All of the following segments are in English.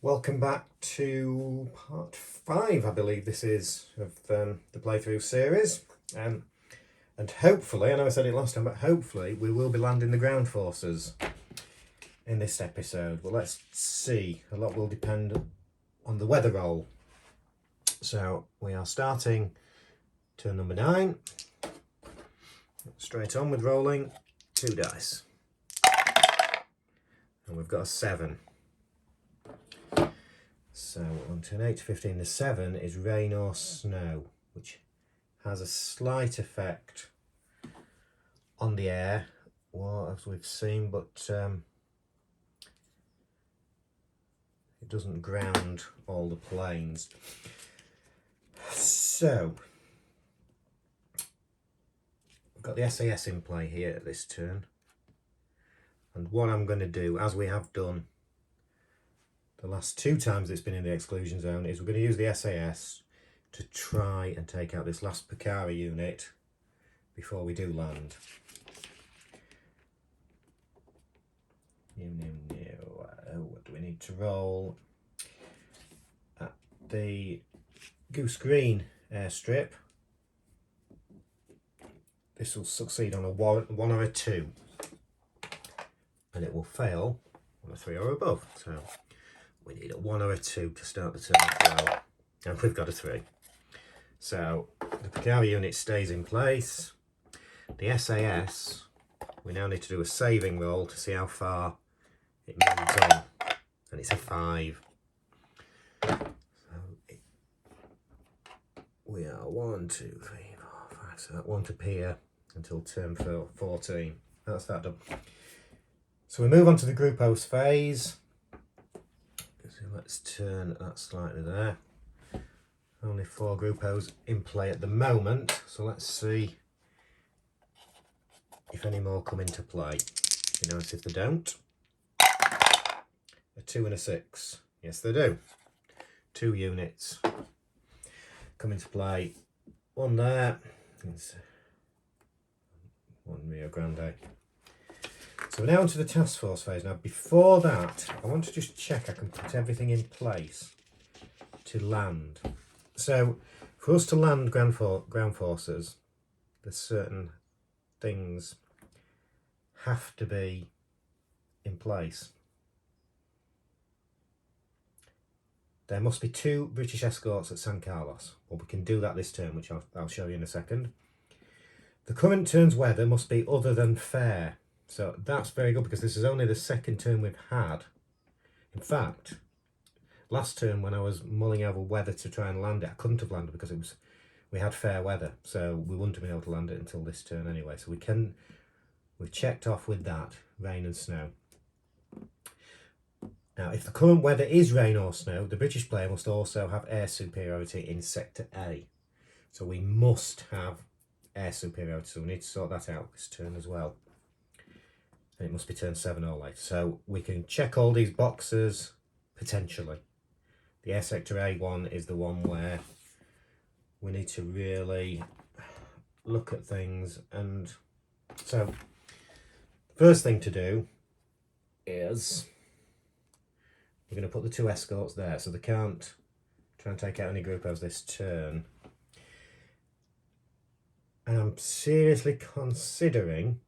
Welcome back to part 5, I believe this is, of the playthrough series. And hopefully, I know I said it last time, but hopefully we will be landing the ground forces in this episode. Well, let's see. A lot will depend on the weather roll. So we are starting turn number 9. Straight on with rolling 2 dice. And we've got a 7. So on turn 8 to 15, the 7 is rain or snow, which has a slight effect on the air, well, as we've seen, but it doesn't ground all the planes. So we've got the SAS in play here at this turn, and what I'm going to do, as we have done the last 2 times it's been in the exclusion zone, is we're going to use the SAS to try and take out this last Picari unit before we do land. What do we need to roll? At the Goose Green airstrip, this will succeed on a 1 or a 2, and it will fail on a 3 or above. So we need a 1 or a 2 to start the turn as well, and we've got a 3. So the Picari unit stays in place. The SAS, we now need to do a saving roll to see how far it moves on, and it's a 5. So we are 1, 2, 3, 4, 5. So that won't appear until turn 14. That's that done. So we move on to the group host phase. So let's turn that slightly there. Only 4 group O's in play at the moment, so let's see if any more come into play. You notice if they don't. A 2 and a 6. Yes, they do. 2 units come into play. 1 there. It's 1 Rio Grande. So we're now onto the task force phase. Now, before that, I want to just check I can put everything in place to land. So, for us to land ground forces, there's certain things have to be in place. There must be 2 British escorts at San Carlos. Well, we can do that this turn, which I'll show you in a second. The current turn's weather must be other than fair. So that's very good, because this is only the 2nd turn we've had. In fact, last turn when I was mulling over weather to try and land it, I couldn't have landed because we had fair weather, so we wouldn't have been able to land it until this turn anyway. So we've checked off with that, rain and snow. Now, if the current weather is rain or snow, the British player must also have air superiority in Sector A. So we must have air superiority, so we need to sort that out this turn as well. And it must be turn 7 or later. So we can check all these boxes, potentially. The air sector A one is the one where we need to really look at things. And so first thing to do is we're going to put the 2 escorts there, so they can't try and take out any group O's this turn. And I'm seriously considering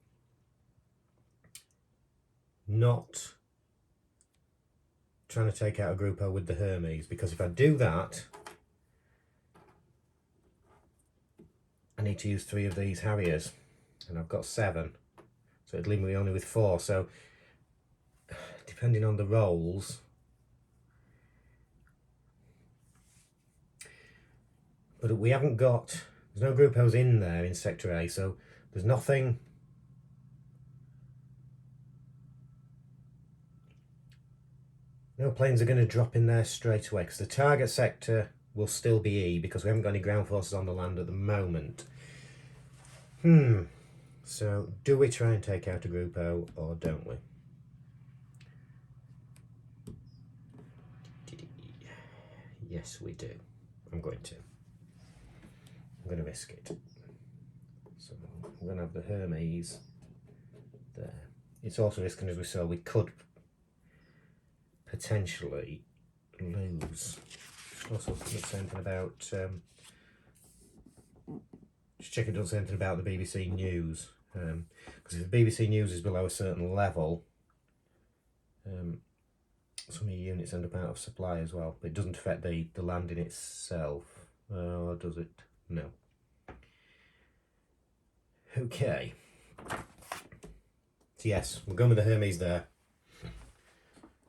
not trying to take out a group O with the Hermes, because if I do that, I need to use 3 of these Harriers, and I've got 7, so it'd leave me only with 4. So depending on the rolls, but we haven't got, there's no group O's in there in Sector A, so there's nothing. No planes are going to drop in there straight away, because the target sector will still be E, because we haven't got any ground forces on the land at the moment. So do we try and take out a group O, or don't we? Yes, we do. I'm going to risk it. So I'm going to have the Hermes there. It's also risking, as we saw, we could potentially lose. Also, doesn't say anything about. Just check it doesn't say anything about the BBC News. Because if the BBC News is below a certain level, some of your units end up out of supply as well. But it doesn't affect the landing itself. Or does it? No. Okay. So yes, we're going with the Hermes there.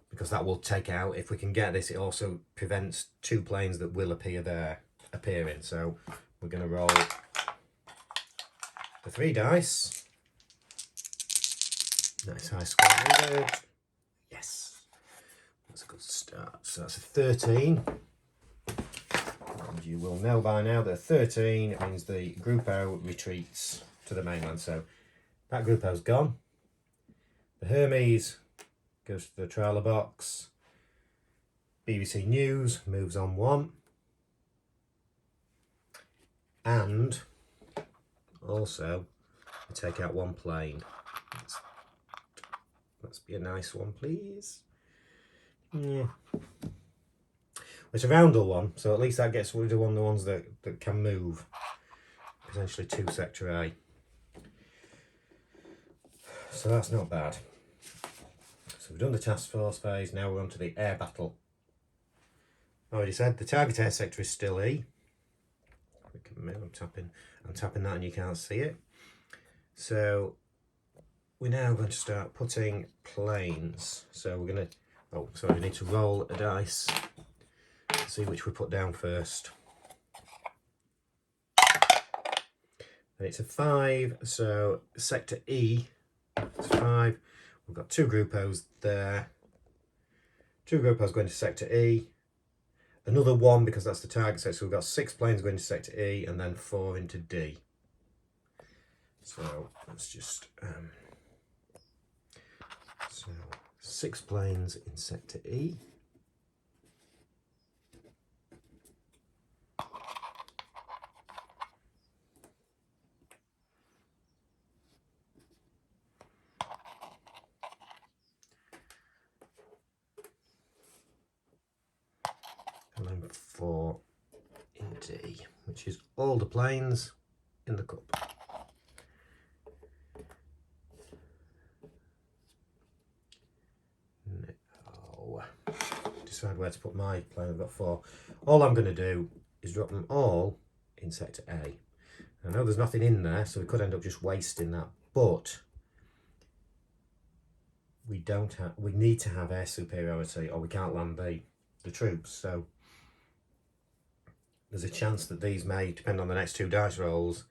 Because that will take out, if we can get this, it also prevents 2 planes that will appear there appearing. So we're going to roll the 3 dice. Nice high score needed. Yes. That's a good start. So that's a 13. And you will know by now that 13 means the Group O retreats to the mainland. So that Group O's gone. The Hermes goes to the trailer box. BBC News moves on 1. And also I take out 1 plane. Let's be a nice one, please. Yeah. It's a roundel one, so at least that gets rid of one of the ones that can move. Potentially 2 Sector A. So that's not bad. So we've done the task force phase, now we're on to the air battle. I already said the target air sector is still E. I'm tapping that and you can't see it. So we're now going to start putting planes. So we're going to, we need to roll a dice. See which we put down first. And it's a 5, so sector E is 5. We've got 2 Group O's there. 2 Group O's going to sector E. Another 1 because that's the target sector. So we've got 6 planes going to sector E and then 4 into D. So let's just 6 planes in sector E. And then 4 in D, which is all the planes in the cup. No. Decide where to put my plane. I've got 4. All I'm going to do is drop them all in sector A. I know there's nothing in there, so we could end up just wasting that, but we need to have air superiority or we can't land the troops. So there's a chance that these may, depend on the next 2 dice rolls,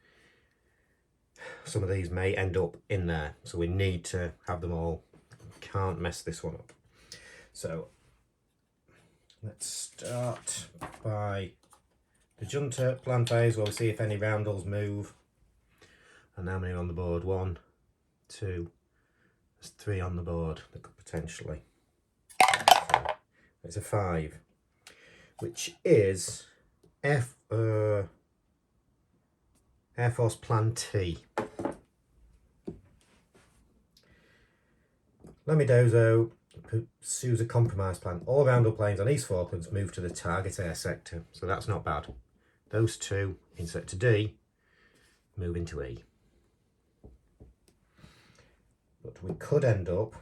some of these may end up in there. So we need to have them all. Can't mess this one up. So let's start by the junta plan phase where we see if any roundels move. And how many are on the board? 1, 2, there's 3 on the board that could potentially. So it's a 5, which is Air Force Plan T. Lamidozo pursues a compromise plan. All roundel planes on East Falklands move to the target air sector, so that's not bad. Those 2 in sector D move into E. But we could end up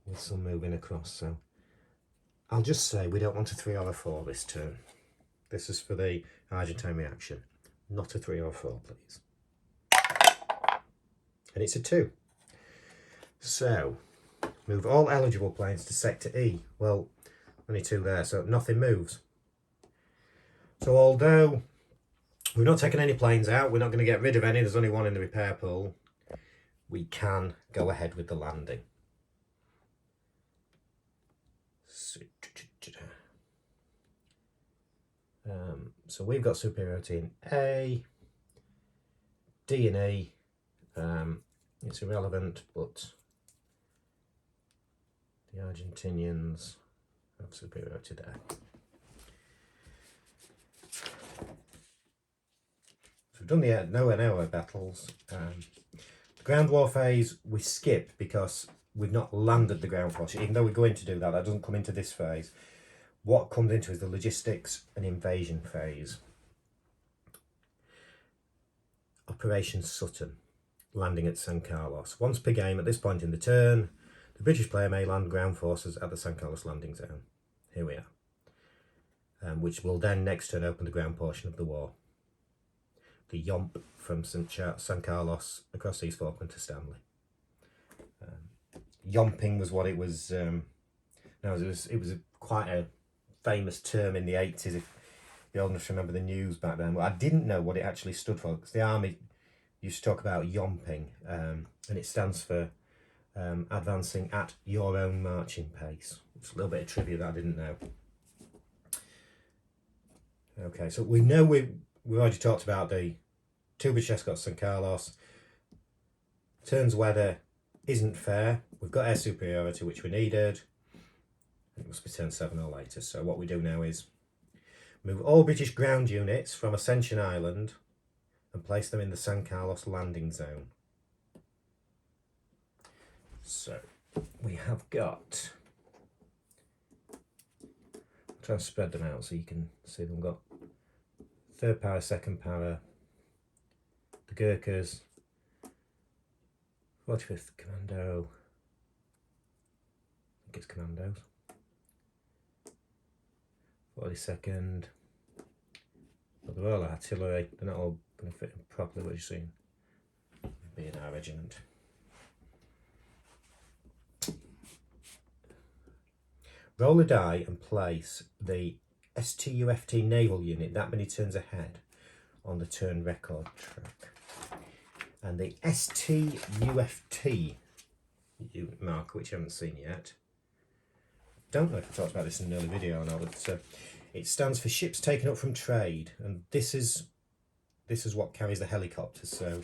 with some moving across, so I'll just say we don't want a 3 or a 4 this turn. This is for the Argentine reaction. Not a 3 or a 4, please. And it's a 2. So, move all eligible planes to sector E. Well, only 2 there, so nothing moves. So although we've not taken any planes out, we're not going to get rid of any, there's only 1 in the repair pool, we can go ahead with the landing. So we've got superiority in A, D and E. It's irrelevant, but the Argentinians have superiority there. So we've done the no air battles. The ground war phase we skip because we've not landed the ground force, even though we're going to do that. That doesn't come into this phase. What comes into is the logistics and invasion phase. Operation Sutton, landing at San Carlos. Once per game at this point in the turn, the British player may land ground forces at the San Carlos landing zone. Here we are. Which will then next turn open the ground portion of the war. The Yomp from San Carlos across East Falkland to Stanley. Yomping was what it was. It was quite a famous term in the 80s, if the old enough to remember the news back then. Well, I didn't know what it actually stood for, because the army used to talk about yomping, and it stands for advancing at your own marching pace. It's a little bit of trivia that I didn't know. Okay, so we know we've already talked about the 2 British escorts San Carlos. Turns weather isn't fair. We've got air superiority, which we needed. It must be turn 7 or later. So what we do now is move all British ground units from Ascension Island and place them in the San Carlos landing zone. So we have got, I'll try and spread them out so you can see them. We've got 3rd para, 2nd para, the Gurkhas, 45th Commando, I think it's Commandos, 42nd, but they're all artillery, they're not all going to fit in properly, what you're seeing, be in our regiment. Roll a die and place the STUFT naval unit that many turns ahead on the turn record track. And the STUFT unit marker, which you haven't seen yet, don't know if I talked about this in an early video or not, but it stands for ships taken up from trade, and this is what carries the helicopters. So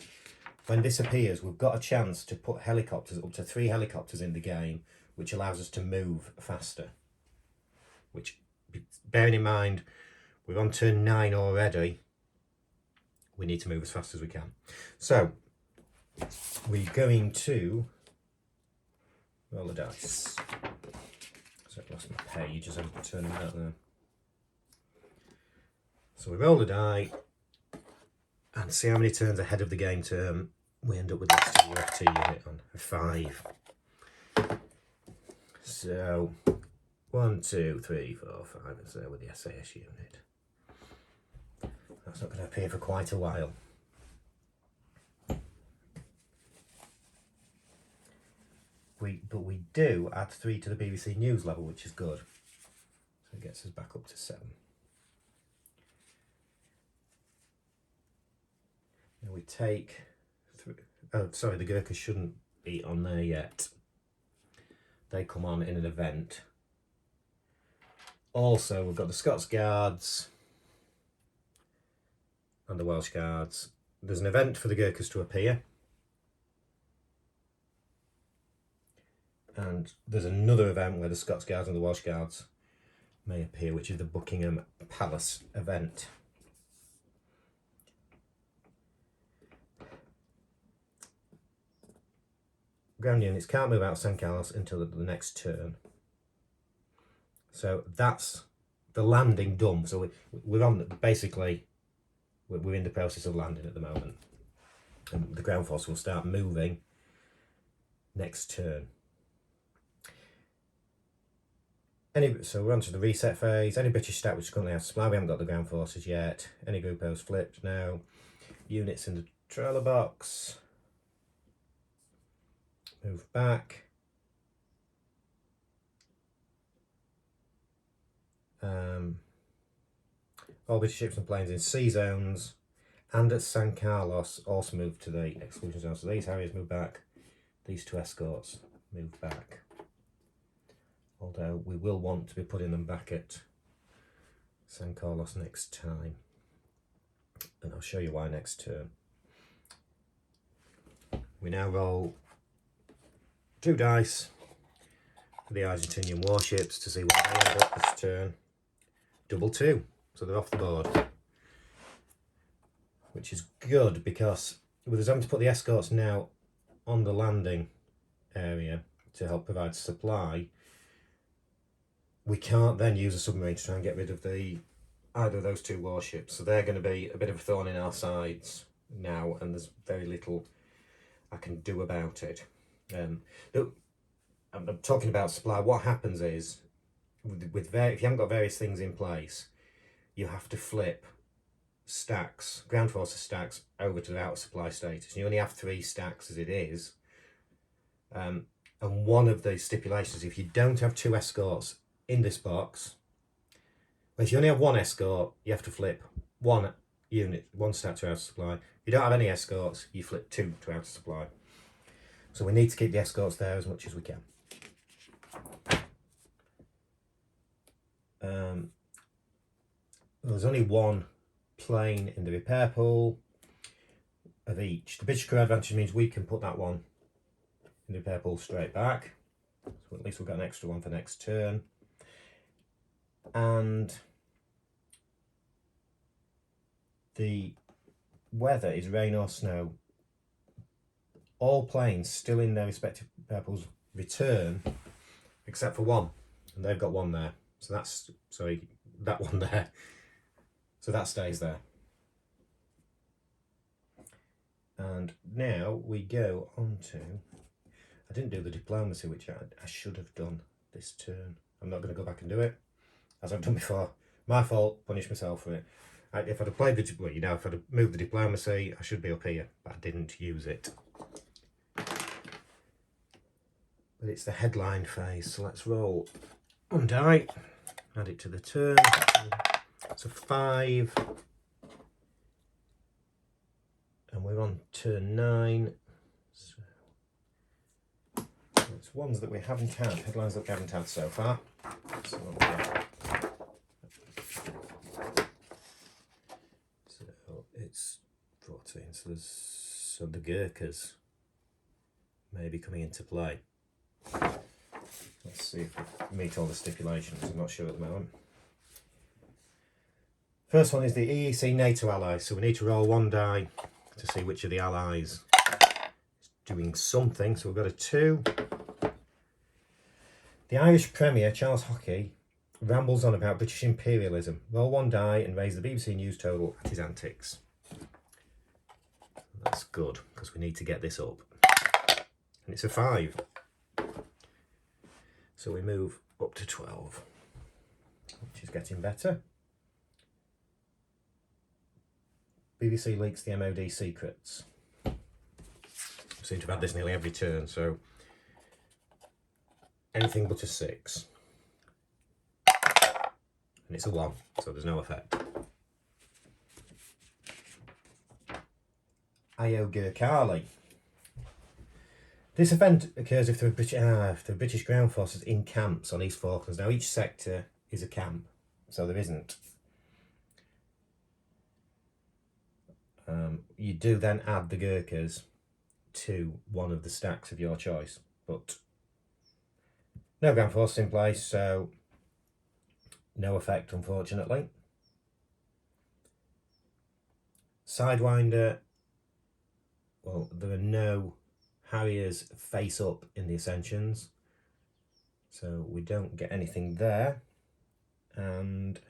when this appears, we've got a chance to put helicopters, up to 3 helicopters in the game, which allows us to move faster. Which, bearing in mind, we're on turn 9 already, we need to move as fast as we can. So we're going to roll the dice. So I've lost my page as I'm turning that there. So we roll the die and see how many turns ahead of the game term we end up with this STUFT unit on. A 5. So 1, 2, 3, 4, 5 is there with the SAS unit. That's not going to appear for quite a while. But we do add 3 to the BBC News level, which is good. So it gets us back up to 7. Now we take 3. Oh, sorry, the Gurkhas shouldn't be on there yet. They come on in an event. Also, we've got the Scots Guards and the Welsh Guards. There's an event for the Gurkhas to appear. And there's another event where the Scots Guards and the Welsh Guards may appear, which is the Buckingham Palace event. Ground units can't move out of San Carlos until the next turn. So that's the landing done. So we're on, basically, we're in the process of landing at the moment. And the ground force will start moving next turn. So we're on to the reset phase. Any British stat which currently have supply, we haven't got the ground forces yet. Any group O's flipped now. Units in the trailer box. Move back. All British ships and planes in sea zones and at San Carlos also move to the exclusion zone. So these Harriers move back. These 2 escorts move back. Although we will want to be putting them back at San Carlos next time. And I'll show you why next turn. We now roll 2 dice for the Argentinian warships to see what they end up this turn. Double 2, so they're off the board. Which is good because with us having to put the escorts now on the landing area, to help provide supply, we can't then use a submarine to try and get rid of either of those two warships. So they're going to be a bit of a thorn in our sides now, and there's very little I can do about it. Look, I'm talking about supply. What happens is, if you haven't got various things in place, you have to flip stacks, ground forces stacks, over to the outer supply status. You only have 3 stacks as it is. And one of the stipulations, if you don't have 2 escorts in this box, well, if you only have 1 escort, you have to flip 1 unit, 1 stack to outer supply. If you don't have any escorts, you flip 2 to outer supply. So we need to keep the escorts there as much as we can. There's only 1 plane in the repair pool of each. The British crew advantage means we can put that one in the repair pool straight back. So at least we've got an extra one for next turn. And the weather is rain or snow. All planes still in their respective repair pools return, except for 1. And they've got 1 there. So that's, sorry, that one there. So that stays there. And now we go on to, I didn't do the diplomacy, which I should have done this turn. I'm not going to go back and do it, as I've done before. My fault, punish myself for it. If I'd have played the, well, if I'd have moved the diplomacy, I should be up here, but I didn't use it. But it's the headline phase, so let's roll 1 die, add it to the turn. So 5, and we're on turn 9. So it's ones that we haven't had, headlines that we haven't had so far. So it's 14, so the Gurkhas may be coming into play. Let's see if we meet all the stipulations. I'm not sure at the moment. First one is the EEC NATO allies. So we need to roll 1 die to see which of the allies is doing something. So we've got a 2. The Irish Premier, Charles Hockey, rambles on about British imperialism. Roll 1 die and raise the BBC News total at his antics. That's good, because we need to get this up. And it's a 5. So we move up to 12, which is getting better. BBC leaks the MOD secrets. We seem to have had this nearly every turn, so anything but a 6. And it's a 1, so there's no effect. Io Gurkhali. This event occurs if there are British ground forces in camps on East Falklands. Now each sector is a camp, so there isn't. You do then add the Gurkhas to one of the stacks of your choice, but no ground forces in place, so no effect, unfortunately. Sidewinder, well, there are no Harriers face up in the Ascensions, so we don't get anything there. And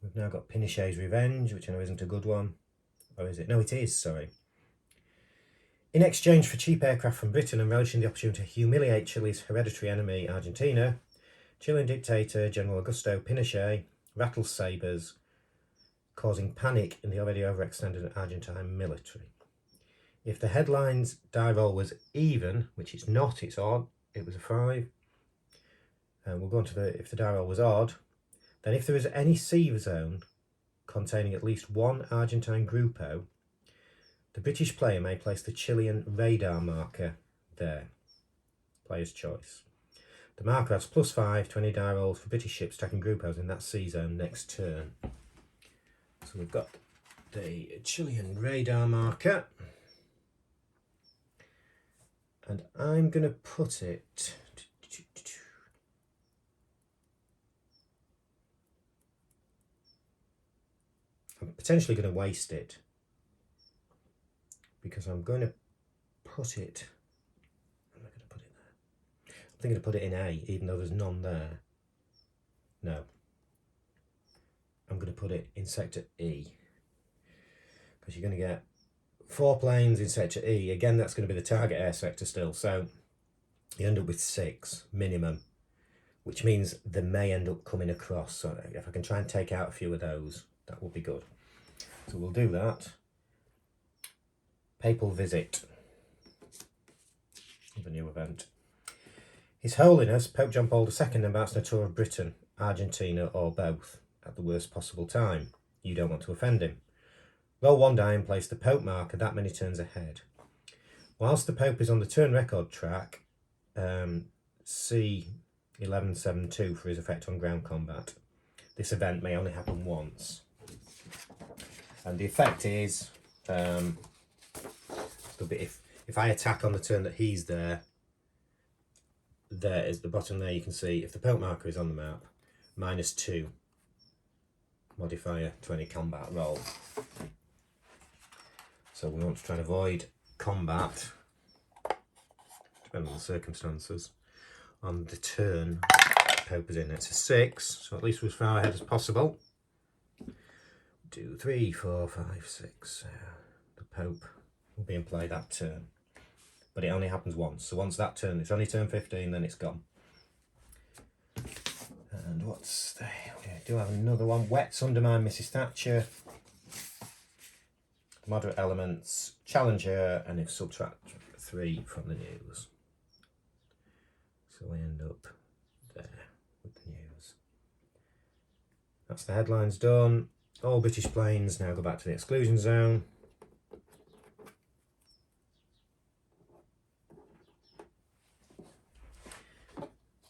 we've now got Pinochet's Revenge, which I know isn't a good one. Or is it? No, it is, sorry. In exchange for cheap aircraft from Britain and relishing the opportunity to humiliate Chile's hereditary enemy, Argentina, Chilean dictator General Augusto Pinochet rattles sabres, causing panic in the already overextended Argentine military. If the headline's die roll was even, which it's not, it's odd, it was a 5. And we'll go on to if the die roll was odd, then if there is any sea zone containing at least 1 Argentine Grupo, the British player may place the Chilean radar marker there. Player's choice. The marker has +5 to any die rolls for British ships tracking Grupos in that sea zone next turn. So we've got the Chilean radar marker, and I'm going to put it, I'm potentially going to waste it, because I'm going to put it... Where am I going to put it there? I'm thinking to put it in A, even though there's none there. No. I'm going to put it in sector E. Because you're going to get 4 planes in sector E. Again, that's going to be the target air sector still. So you end up with 6 minimum, which means they may end up coming across. So if I can try and take out a few of those, that would be good. So we'll do that. Papal visit of a new event. His Holiness Pope John Paul II embarks on a tour of Britain, Argentina, or both at the worst possible time. You don't want to offend him. Roll 1 die and place the Pope marker that many turns ahead. Whilst the Pope is on the turn record track, see 1172 for his effect on ground combat. This event may only happen once. And the effect is, if I attack on the turn that he's there, there is the bottom there, you can see, if the Pope marker is on the map, -2 modifier to any combat roll. So we want to try and avoid combat, depending on the circumstances, on the turn the Pope is in. It's a 6, so at least we're as far ahead as possible. 2, 3, 4, 5, 6. The Pope will be in play that turn. But it only happens once. So once that turn, it's only turn 15, then it's gone. And what's the... We do have another one. Wets undermine Mrs. Thatcher. Moderate elements, challenge her, and if subtract 3 from the news. So we end up there with the news. That's the headlines done. All British planes now go back to the exclusion zone.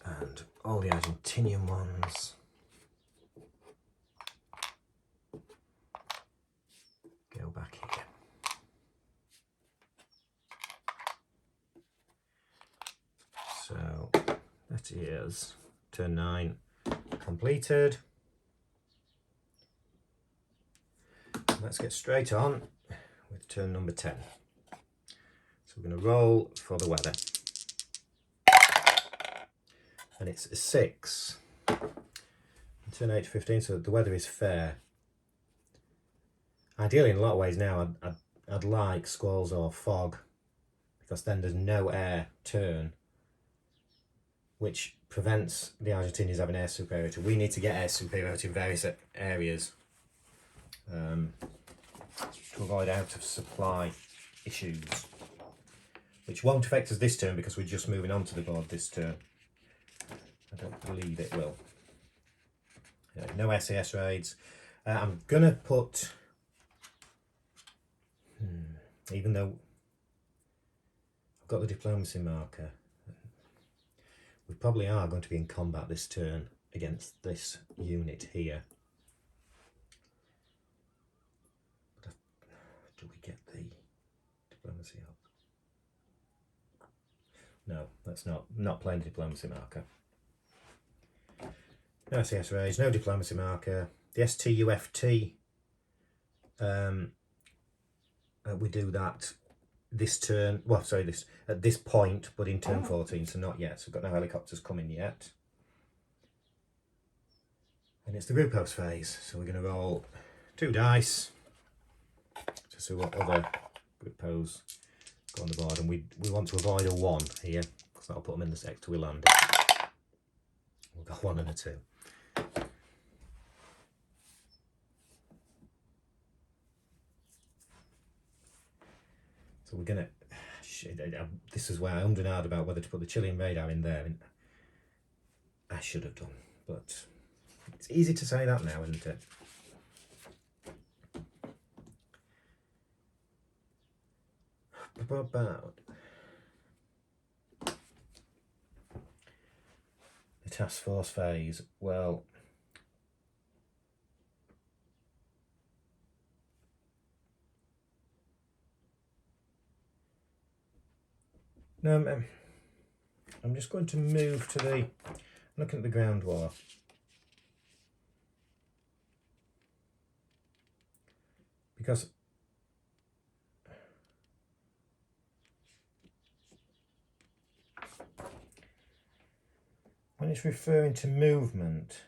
And all the Argentinian ones go back here. So that is turn 9 completed. Let's get straight on with turn number 10. So we're going to roll for the weather. And it's a 6. Turn 8 to 15, so the weather is fair. Ideally, in a lot of ways now, I'd like squalls or fog, because then there's no air turn, which prevents the Argentinians having air superiority. We need to get air superiority in various areas to avoid out of supply issues, which won't affect us this turn because we're just moving on to the board this turn. I don't believe it will. No SAS raids. I'm going to put... even though I've got the diplomacy marker, we probably are going to be in combat this turn against this unit here. But do we get the diplomacy up? No, that's not playing the diplomacy marker. No SAS raids, no diplomacy marker. The STUFT, we do that this turn, well, sorry, at this point, but in turn 14, so not yet. So we've got no helicopters coming yet. And it's the group host phase, so we're going to roll 2 dice to see what other group hosts go on the board. And we want to avoid a 1 here, because that'll put them in the sector we land in. We'll go 1 and a 2. So we're going to... This is where I ummed and ahed about whether to put the Chilean radar in there. And I should have done, but it's easy to say that now, isn't it? About the task force phase, well... No, I'm just going to move to the... Looking at the ground war. Because it's referring to movement,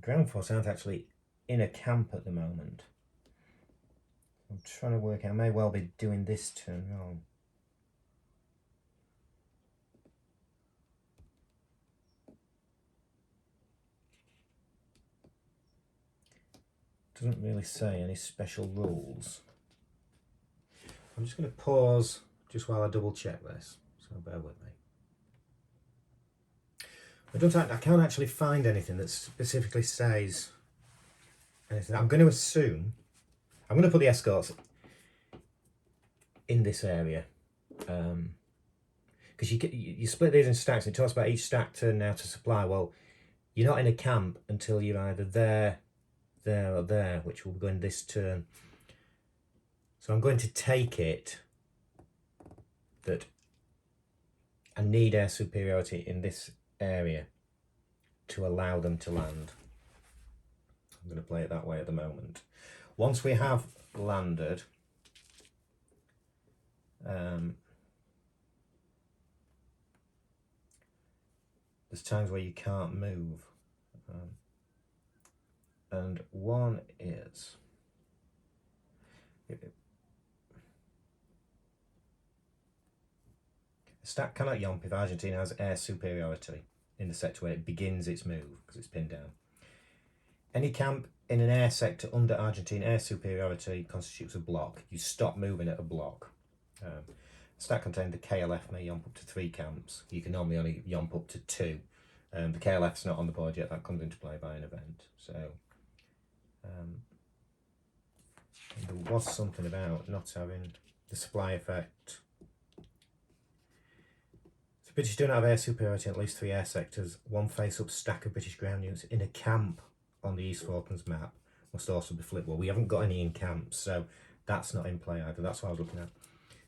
ground force aren't actually in a camp at the moment. I'm trying to work out, I may well be doing this turn wrong. Doesn't really say any special rules. I'm just going to pause just while I double check this, so bear with me. I can't actually find anything that specifically says anything. I'm going to assume, I'm going to put the escorts in this area, because you split these in stacks. It talks about each stack turn now to supply. Well, you're not in a camp until you're either there, there or there, which will go in this turn. So I'm going to take it that I need air superiority in this area to allow them to land. I'm going to play it that way at the moment. Once we have landed, there's times where you can't move, and one is a stack cannot yomp if Argentina has air superiority in the sector where it begins its move, because it's pinned down. Any camp in an air sector under Argentine air superiority constitutes a block. You stop moving at a block. A stack contained the KLF may yomp up to 3 camps. You can normally only yomp up to 2. The KLF's not on the board yet. That comes into play by an event. So there was something about not having the supply effect. The British do not have air superiority in at least 3 air sectors. One face-up stack of British ground units in a camp on the East Falklands map must also be flipped. Well, we haven't got any in camps, so that's not in play either. That's what I was looking at.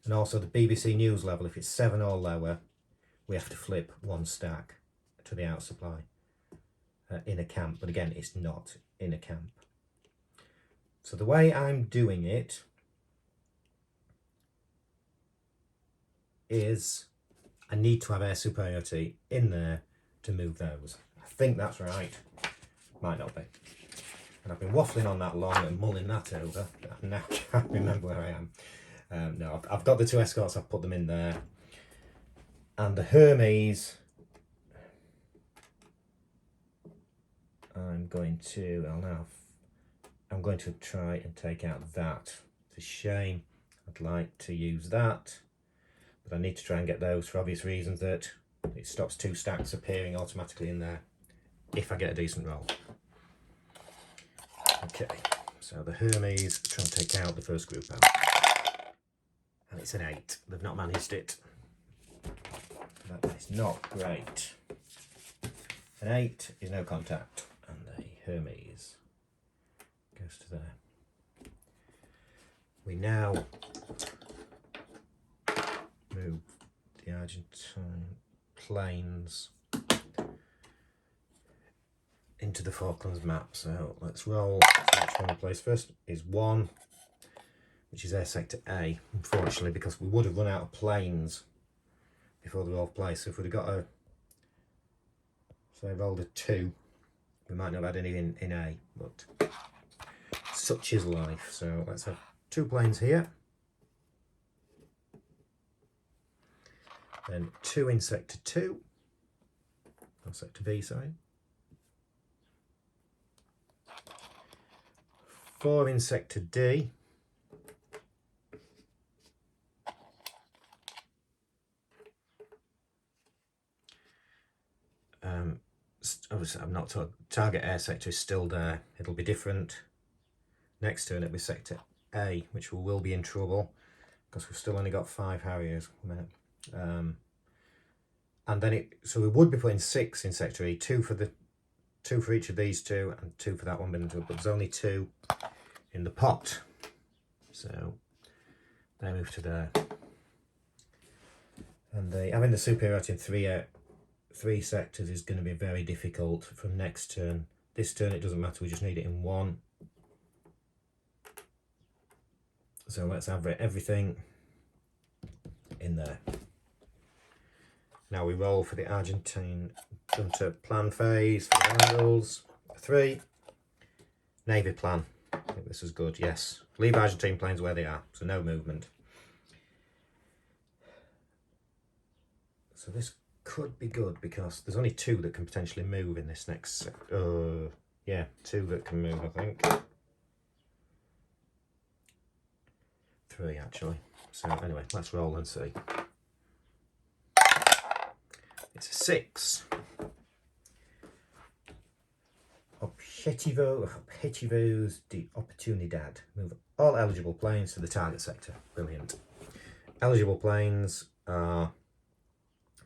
And also the BBC News level, if it's 7 or lower, we have to flip 1 stack to the out supply in a camp. But again, it's not in a camp. So the way I'm doing it is I need to have air superiority in there to move those. I think that's right. Might not be. And I've been waffling on that long and mulling that over. I now can't remember where I am. No, I've got the 2 escorts, I've put them in there. And the Hermes, I'm going to try and take out that. It's a shame. I'd like to use that, but I need to try and get those for obvious reasons, that it stops 2 stacks appearing automatically in there if I get a decent roll. Okay, so the Hermes, trying to take out the first group out. And it's an 8. They've not managed it. That is not great. An 8 is no contact, and the Hermes goes to there. We now move the Argentine planes into the Falklands map. So let's roll. Which one we place first is 1, which is air sector A. Unfortunately, because we would have run out of planes before the roll place. So if we'd have got a, say, rolled a 2, we might not have had any in A, but such is life. So let's have 2 planes here, then 2 in sector 2, or sector B, sorry, 4 in sector D, obviously I'm not target air sector is still there. It'll be different next turn. It'll be sector A, which will be in trouble because we've still only got 5 Harriers. And then so we would be putting 6 in sector E, 2 for each of these 2, and 2 for that one. But there's only 2 in the pot, so they move to there. And having the superiority in 3 sectors is going to be very difficult from next turn. This turn it doesn't matter, we just need it in 1. So let's have everything in there. Now we roll for the Argentine Junta plan phase for the Vandals. 3. Navy plan. I think this is good, yes. Leave Argentine planes where they are, so no movement. So this could be good because there's only 2 that can potentially move in this next... yeah, 2 that can move, I think. 3 actually. So anyway, let's roll and see. It's a 6. Objetivos de oportunidad. Move all eligible planes to the target sector. Brilliant. Eligible planes are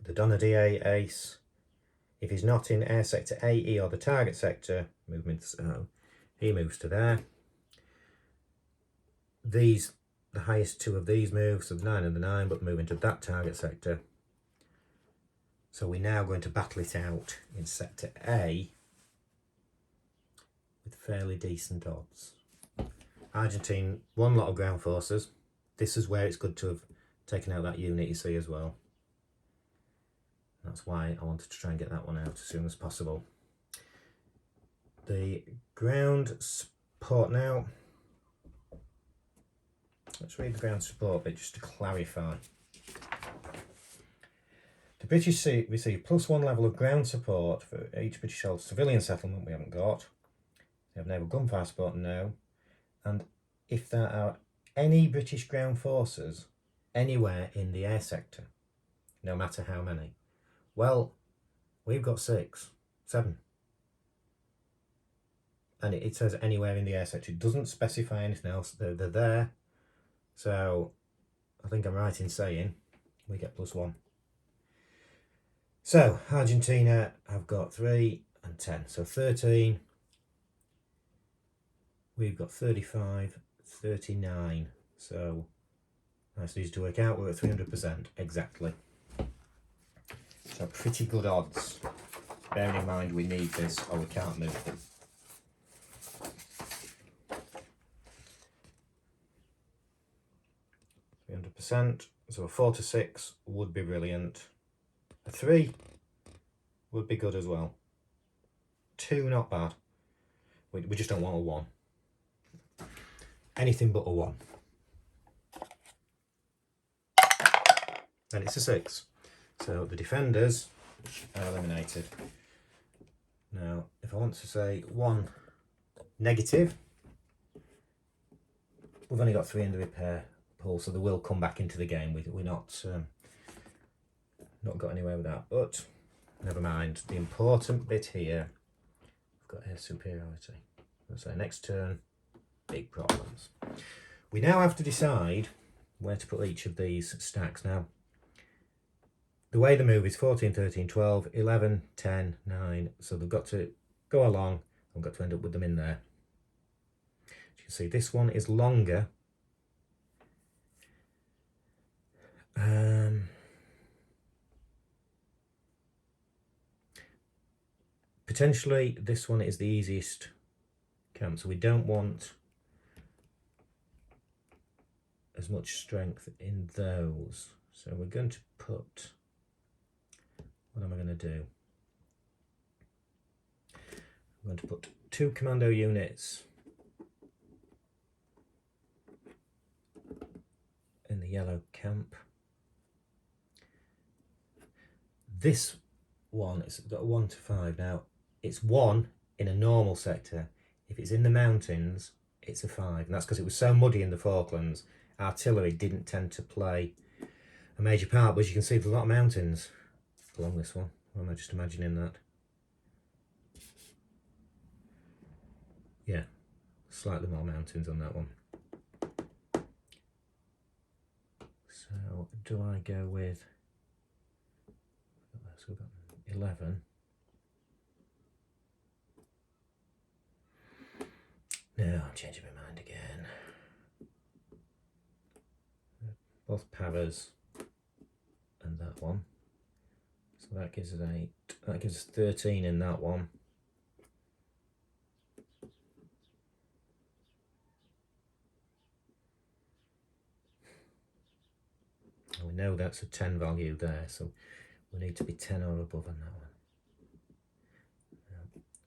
the Donadier ace. If he's not in air sector AE or the target sector, movements, he moves to there. These, the highest 2 of these moves, so the 9 and the 9, but move into that target sector. So we're now going to battle it out in sector A with fairly decent odds. Argentine, 1 lot of ground forces. This is where it's good to have taken out that unit you see as well. That's why I wanted to try and get that one out as soon as possible. The ground support now. Let's read the ground support bit just to clarify. The British receive +1 level of ground support for each British held civilian settlement we haven't got. They have naval gunfire support now. And if there are any British ground forces anywhere in the air sector, no matter how many, well, we've got 6, 7. And it says anywhere in the air sector. It doesn't specify anything else. They're there. So I think I'm right in saying we get +1. So Argentina have got 3 and 10. So 13. We've got 35, 39. So nice easy to work out. We're at 300% exactly. So pretty good odds. Bearing in mind we need this or we can't move them. %. So a 4 to 6 would be brilliant. A 3 would be good as well. 2 not bad. We just don't want a 1. Anything but a 1. And it's a 6. So the defenders are eliminated. Now, if I want to say 1 negative, we've only got 3 in the repair pool, so they will come back into the game. We're not got anywhere with that, but never mind. The important bit here, we've got air superiority. So next turn, big problems. We now have to decide where to put each of these stacks. Now, the way the move is 14, 13, 12, 11, 10, 9. So they've got to go along. I've got to end up with them in there. As you can see, this one is longer. Potentially this one is the easiest camp, so we don't want as much strength in those. So we're going to put, what am I going to do? I'm going to put 2 commando units in the yellow camp. This one, it's got a 1 to 5 now. It's 1 in a normal sector. If it's in the mountains, it's a 5. And that's because it was so muddy in the Falklands. Artillery didn't tend to play a major part. But as you can see, there's a lot of mountains along this one. Or am I just imagining that? Yeah, slightly more mountains on that one. So do I go with, so we've got 11. No, I'm changing my mind again. Both Pavas and that one. So that gives us 8. That gives us 13 in that one. And we know that's a 10 value there, so We need to be 10 or above on that one.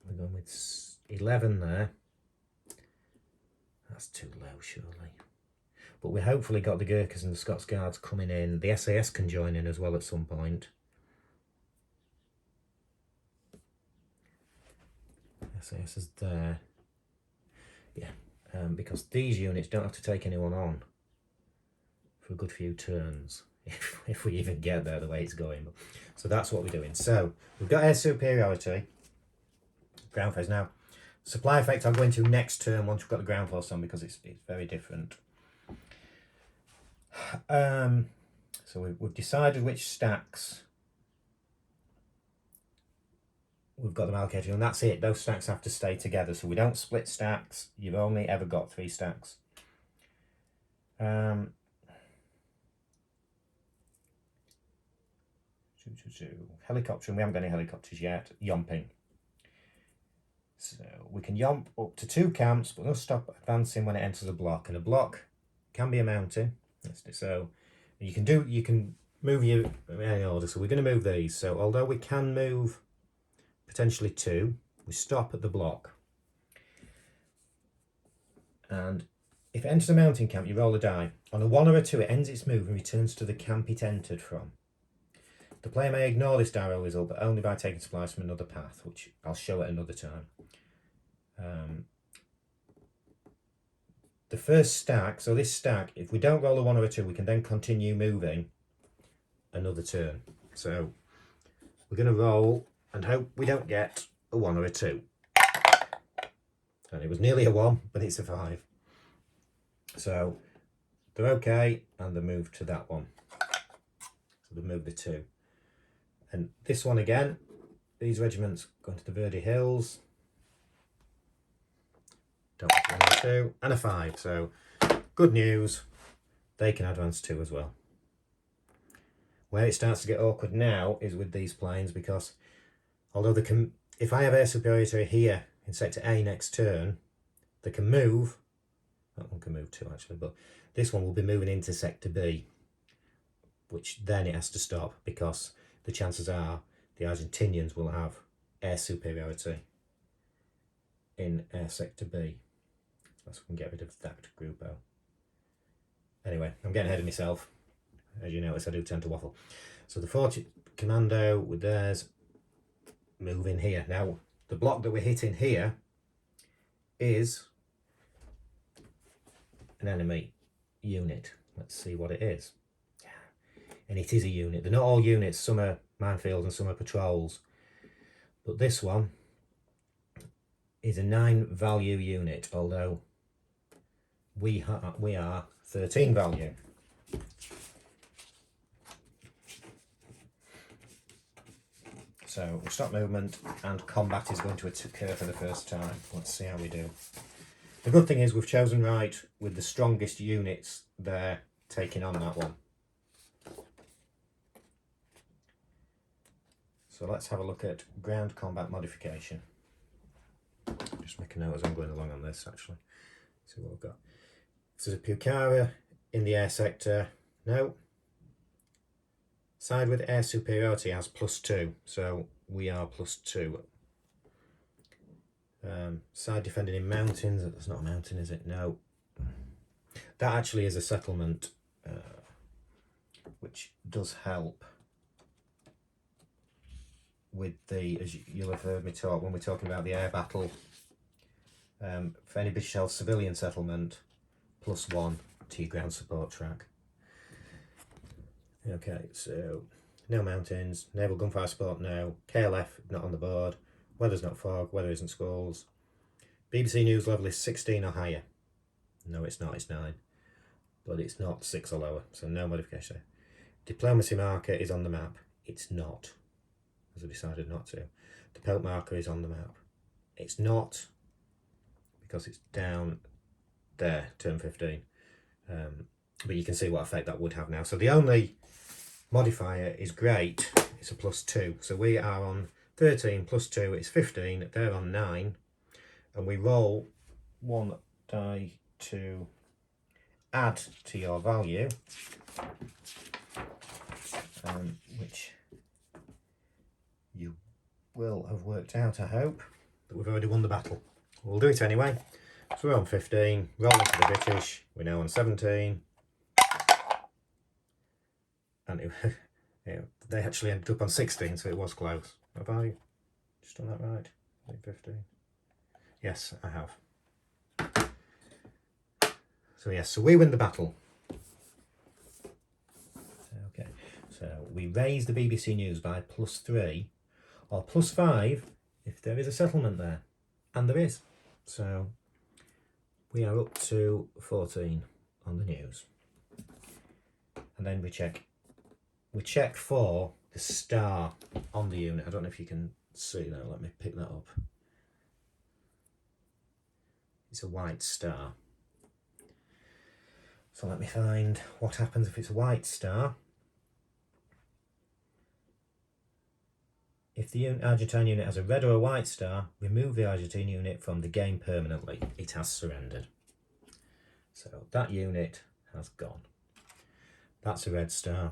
We're going with 11 there. That's too low, surely. But we hopefully got the Gurkhas and the Scots Guards coming in. The SAS can join in as well at some point. SAS is there. Yeah, because these units don't have to take anyone on for a good few turns, if we even get there the way it's going. So that's what we're doing. So we've got air superiority, ground phase. Now, supply effect I'll go into next turn once we've got the ground force on, because it's very different. So we've decided which stacks we've got them allocated, and that's it. Those stacks have to stay together, so we don't split stacks. You've only ever got 3 stacks. Helicopter, and we haven't got any helicopters yet. Yomping. So we can yomp up to 2 camps, but we'll stop advancing when it enters a block. And a block can be a mountain. So you can move your in any order. So we're going to move these. So although we can move potentially 2, we stop at the block. And if it enters a mountain camp, you roll a die. On a 1 or a 2, it ends its move and returns to the camp it entered from. The player may ignore this die roll result, but only by taking supplies from another path, which I'll show at another time. The first stack, so this stack, if we don't roll a 1 or a 2, we can then continue moving another turn. So we're going to roll and hope we don't get a 1 or a 2. And it was nearly a 1, but it's a 5. So they're okay, and they move to that one. So they move the 2. And this one again, these regiments going to the Verde Hills. Don't want 1 or 2, and a 5. So good news, they can advance 2 as well. Where it starts to get awkward now is with these planes, because although they can, if I have air superiority here in sector A next turn, they can move. That one can move 2 actually, but this one will be moving into sector B, which then it has to stop, because the chances are the Argentinians will have air superiority in air sector B. So we can get rid of that groupo. Anyway, I'm getting ahead of myself. As you notice, I do tend to waffle. So the 40th Commando with theirs move in here. Now, the block that we're hitting here is an enemy unit. Let's see what it is. And it is a unit. They're not all units. Some are minefields and some are patrols. But this one is a 9 value unit, although we are 13 value. So we'll stop movement, and combat is going to occur for the first time. Let's see how we do. The good thing is we've chosen right with the strongest units there taking on that one. So let's have a look at ground combat modification. Just make a note as I'm going along on this actually. See what we've got. So there's a Pucara in the air sector. No. Side with air superiority has +2, so we are +2. Side defending in mountains, that's not a mountain, is it? No. That actually is a settlement, which does help with the, as you'll have heard me talk when we're talking about the air battle, for any British held civilian settlement, +1 to your ground support track. Okay, so no mountains, naval gunfire support, no. KLF not on the board, weather's not fog, weather isn't squalls. BBC News level is 16 or higher. No, it's not, it's 9. But it's not 6 or lower, so no modification. Diplomacy marker is on the map. It's not, as I decided not to. The Pope marker is on the map. It's not, because it's down there, turn 15. But you can see what effect that would have now. So the only modifier is great, it's a +2. So we are on 13 +2, it's 15, they're on 9. And we roll 1 die to add to your value, which will have worked out, I hope, that we've already won the battle. We'll do it anyway. So we're on 15, rolling to the British, we're now on 17. And they actually ended up on 16, so it was close. Have I just done that right? 15. Yes, I have. So yes, so we win the battle. Okay, so we raise the BBC News by +3 or +5 if there is a settlement there, and there is. So we are up to 14 on the news, and then we check for the star on the unit. I don't know if you can see that. Let me pick that up. It's a white star. So let me find what happens if it's a white star. If the Argentine unit has a red or a white star, remove the Argentine unit from the game permanently. It has surrendered. So that unit has gone. That's a red star.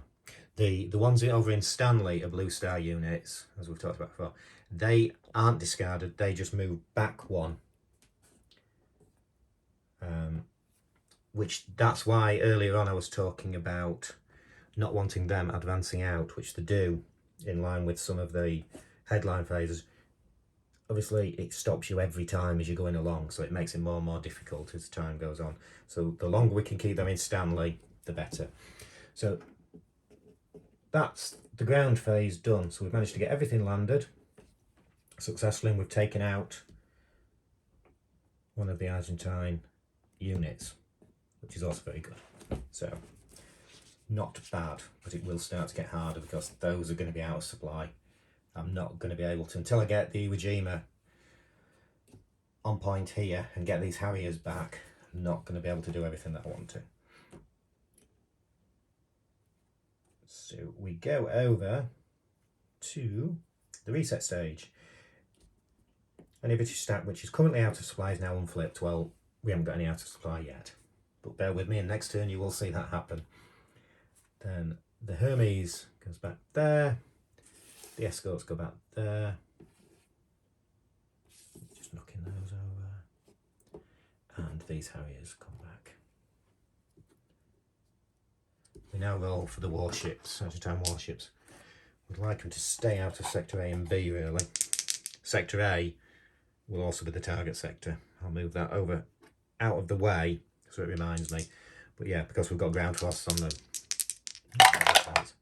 The ones over in Stanley are blue star units, as we've talked about before. They aren't discarded, they just move back one. Which that's why earlier on I was talking about not wanting them advancing out, which they do in line with some of the headline phases. Obviously it stops you every time as you're going along, so it makes it more and more difficult as time goes on. So the longer we can keep them in Stanley, the better. So that's the ground phase done. So we've managed to get everything landed successfully, and we've taken out one of the Argentine units, which is also very good. So not bad, but it will start to get harder because those are going to be out of supply. I'm not going to be able to, until I get the Iwo Jima on point here and get these Harriers back, I'm not going to be able to do everything that I want to. So we go over to the reset stage. Any British stack which is currently out of supply is now unflipped. Well, we haven't got any out of supply yet, but bear with me, and next turn you will see that happen. Then the Hermes goes back there, the escorts go back there, just knocking those over, and these Harriers come back. We now roll for the warships, Argentine warships. We'd like them to stay out of sector A and B really. Sector A will also be the target sector. I'll move that over out of the way so it reminds me. But yeah, because we've got ground force on the sides.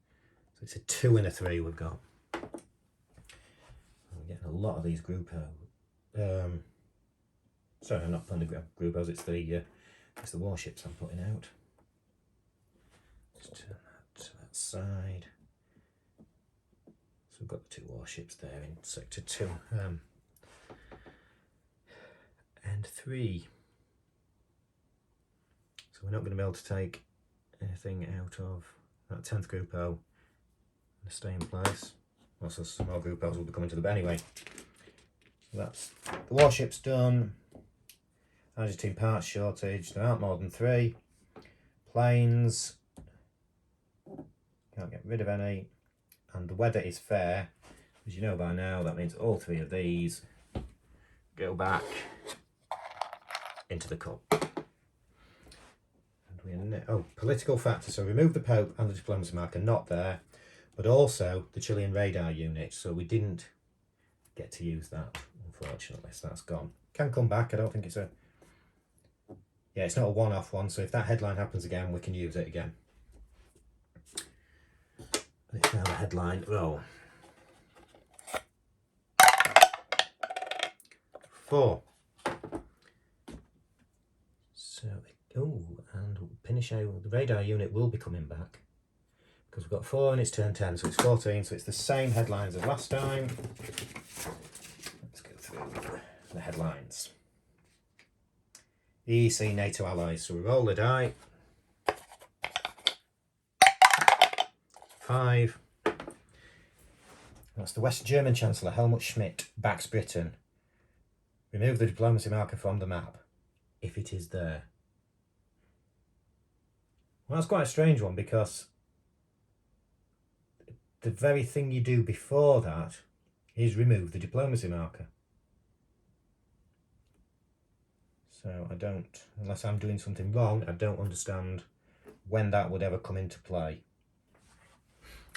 So it's a 2 and a 3 we've got. I'm getting a lot of these sorry, I'm not putting the groupos, it's the warships I'm putting out. Just turn that to that side. So we've got the 2 warships there in sector 2 and 3. So we're not going to be able to take anything out of that 10th group O and stay in place. Also, some more group O's will be coming to the bed anyway. So that's the warships done. Argentine parts shortage, there aren't more than 3. Planes, can't get rid of any. And the weather is fair. As you know by now, that means all 3 of these go back into the cup. And we political factors. So remove the Pope and the diplomacy marker, not there, but also the Chilean radar unit. So we didn't get to use that, unfortunately. So that's gone. Can come back. I don't think it's a... Yeah, it's not a one-off one. So if that headline happens again, we can use it again. And it's now the headline roll. 4. So, and Pinochet, the radar unit will be coming back because we've got 4 and it's turn 10, so it's 14, so it's the same headlines as last time. Let's go through the headlines. EEC NATO allies, so we roll the die. 5. That's the West German Chancellor Helmut Schmidt backs Britain. Remove the diplomacy marker from the map, if it is there. Well, that's quite a strange one because the very thing you do before that is remove the diplomacy marker. So I don't, unless I'm doing something wrong, I don't understand when that would ever come into play.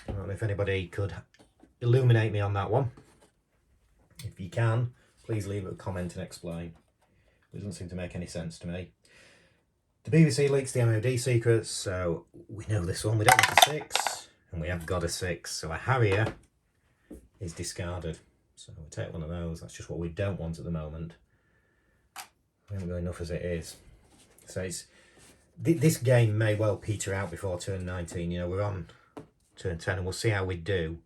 I don't know if anybody could illuminate me on that one. If you can, please leave a comment and explain. It doesn't seem to make any sense to me. The BBC leaks the MOD secrets, so we know this one. We don't have a 6, and we have got a 6. So a Harrier is discarded. So we'll take one of those. That's just what we don't want at the moment. We haven't got enough as it is. So it's this game may well peter out before turn 19. You know, we're on turn 10 and we'll see how we do.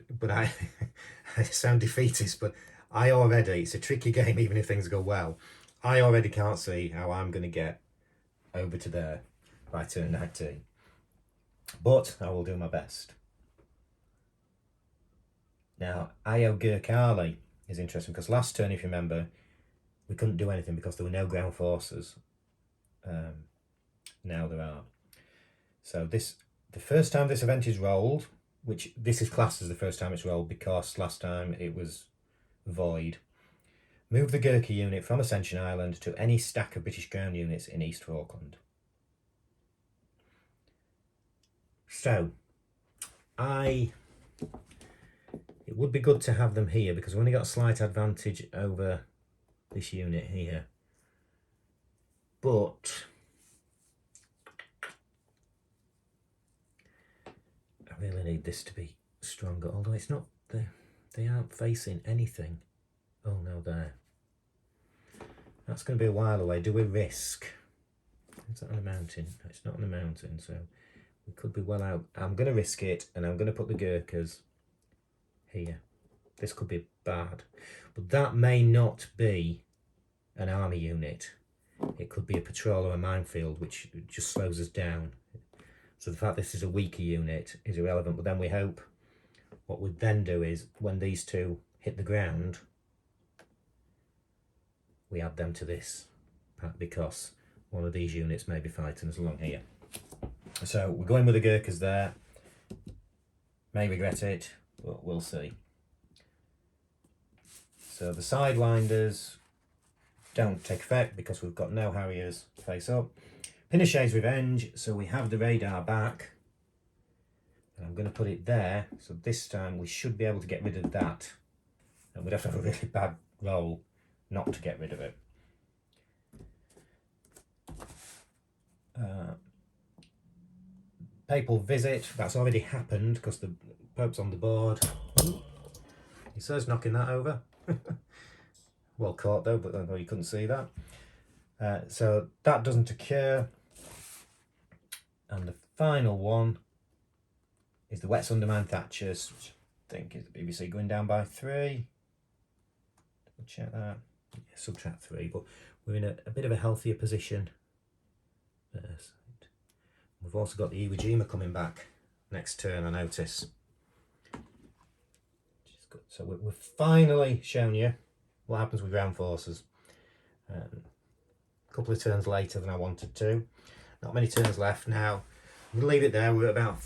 But I sound defeatist, but I already, it's a tricky game even if things go well. I already can't see how I'm going to get over to there by turn 19. But I will do my best. Now, Io Gurkhali is interesting because last turn, if you remember, we couldn't do anything because there were no ground forces. Now there are. So the first time this event is rolled, which this is classed as the first time it's rolled because last time it was void. Move the Gurkha unit from Ascension Island to any stack of British ground units in East Falkland. So, it would be good to have them here because we've only got a slight advantage over this unit here. But I really need this to be stronger, although it's not, they aren't facing anything. Oh no, there. That's going to be a while away. Do we risk? Is that on a mountain? No, it's not on a mountain, so we could be well out. I'm going to risk it, and I'm going to put the Gurkhas here. This could be bad, but that may not be an army unit. It could be a patrol or a minefield, which just slows us down. So the fact this is a weaker unit is irrelevant, but then we hope what we'd then do is when these two hit the ground, we add them to this because one of these units may be fighting us along here. So we're going with the Gurkhas there. May regret it, but we'll see. So the Sidewinders don't take effect because we've got no Harriers face up. Pinochet's Revenge, so we have the radar back. And I'm going to put it there, so this time we should be able to get rid of that. And we'd have to have a really bad roll not to get rid of it. Papal Visit, that's already happened because the Pope's on the board. He says knocking that over. Well caught though, but I know you couldn't see that. So that doesn't occur. And the final one is the Wets Undermine Thatchers, which I think is the BBC going down by 3. Double check that. Yeah, subtract 3, but we're in a bit of a healthier position. We've also got the Iwo Jima coming back next turn, I notice. So we've finally shown you what happens with ground forces. A couple of turns later than I wanted to. Not many turns left now. I'm going to leave it there. We're at about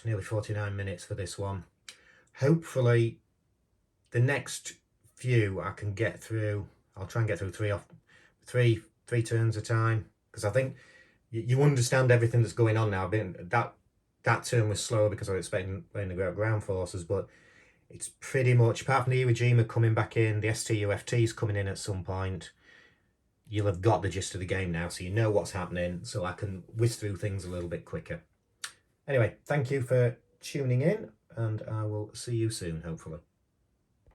nearly 49 minutes for this one. Hopefully the next few I can get through. I'll try and get through three turns a time, because I think you understand everything that's going on now. That turn was slower because I was expecting playing the ground forces, but it's pretty much, apart from the Iwo Jima coming back in, the STUFT's coming in at some point, you'll have got the gist of the game now, so you know what's happening, so I can whiz through things a little bit quicker. Anyway, thank you for tuning in, and I will see you soon, hopefully.